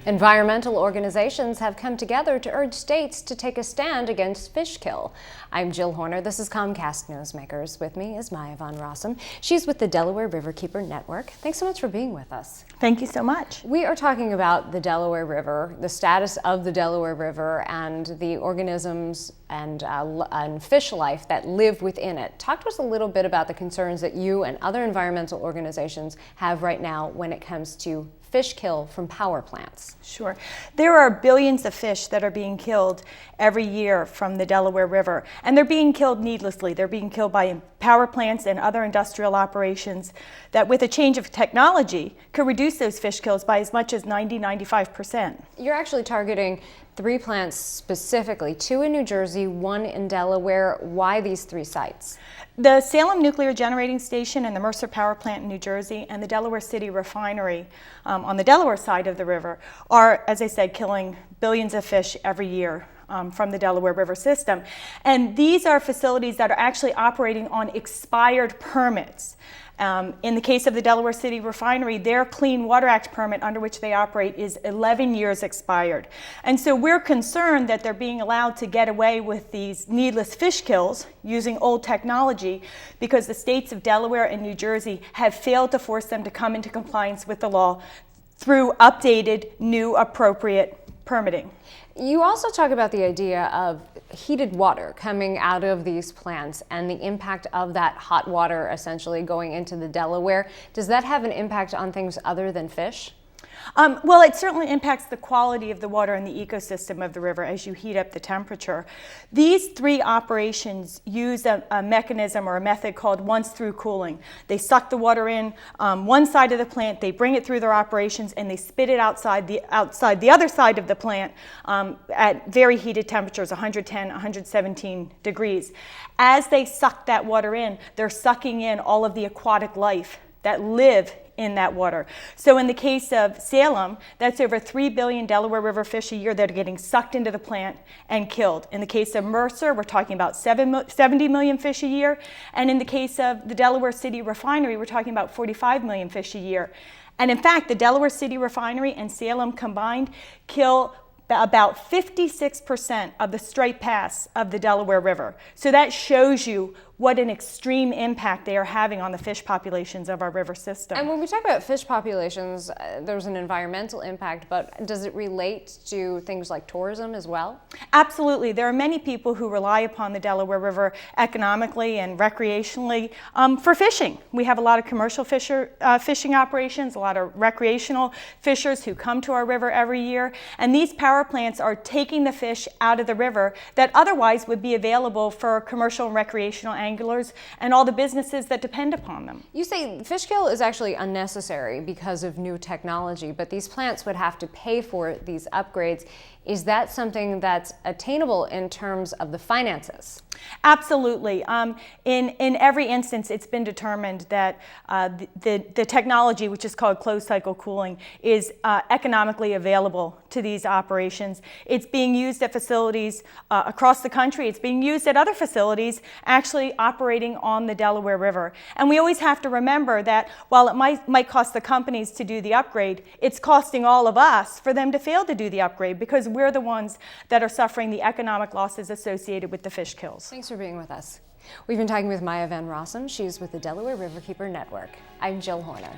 Environmental organizations have come together to urge states to take a stand against fish kill. I'm Jill Horner. This is Comcast Newsmakers. With me is Maya von Rossum. She's with the Delaware Riverkeeper Network. Thanks so much for being with us. Thank you so much. We are talking about the Delaware River, the status of the Delaware River, and the organisms and fish life that live within it. Talk to us a little bit about the concerns that you and other environmental organizations have right now when it comes to fish kill from power plants. Sure. There are billions of fish that are being killed every year from the Delaware River, and they're being killed needlessly. They're being killed by power plants and other industrial operations that, with a change of technology, could reduce those fish kills by as much as 90–95%. You're actually targeting 3 plants specifically, 2 in New Jersey, 1 in Delaware. Why these 3 sites? The Salem Nuclear Generating Station and the Mercer Power Plant in New Jersey and the Delaware City Refinery on the Delaware side of the river are, as I said, killing billions of fish every year from the Delaware River system. And these are facilities that are actually operating on expired permits. In the case of the Delaware City Refinery, their Clean Water Act permit under which they operate is 11 years expired. And so we're concerned that they're being allowed to get away with these needless fish kills using old technology because the states of Delaware and New Jersey have failed to force them to come into compliance with the law through updated, new, appropriate permitting. You also talk about the idea of heated water coming out of these plants and the impact of that hot water essentially going into the Delaware. Does that have an impact on things other than fish? Well, it certainly impacts the quality of the water and the ecosystem of the river as you heat up the temperature. These 3 operations use a mechanism or a method called once-through cooling. They suck the water in one side of the plant, they bring it through their operations, and they spit it outside the other side of the plant at very heated temperatures, 110, 117 degrees. As they suck that water in, they're sucking in all of the aquatic life that live in that water. So in the case of Salem, that's over 3 billion Delaware River fish a year that are getting sucked into the plant and killed. In the case of Mercer, we're talking about 70 million fish a year. And in the case of the Delaware City Refinery, we're talking about 45 million fish a year. And in fact, the Delaware City Refinery and Salem combined kill about 56% of the straight pass of the Delaware River. So that shows you what an extreme impact they are having on the fish populations of our river system. And when we talk about fish populations, there's an environmental impact, but does it relate to things like tourism as well? Absolutely. There are many people who rely upon the Delaware River economically and recreationally for fishing. We have a lot of commercial fishing operations, a lot of recreational fishers who come to our river every year, and these power plants are taking the fish out of the river that otherwise would be available for commercial and recreational anglers and all the businesses that depend upon them. You say fish kill is actually unnecessary because of new technology, but these plants would have to pay for these upgrades. Is that something that's attainable in terms of the finances? Absolutely. In every instance, it's been determined that the technology, which is called closed cycle cooling, is economically available to these operations. It's being used at facilities across the country. It's being used at other facilities actually operating on the Delaware River. And we always have to remember that while it might cost the companies to do the upgrade, it's costing all of us for them to fail to do the upgrade because we're the ones that are suffering the economic losses associated with the fish kills. Thanks for being with us. We've been talking with Maya von Rossum. She's with the Delaware Riverkeeper Network. I'm Jill Horner.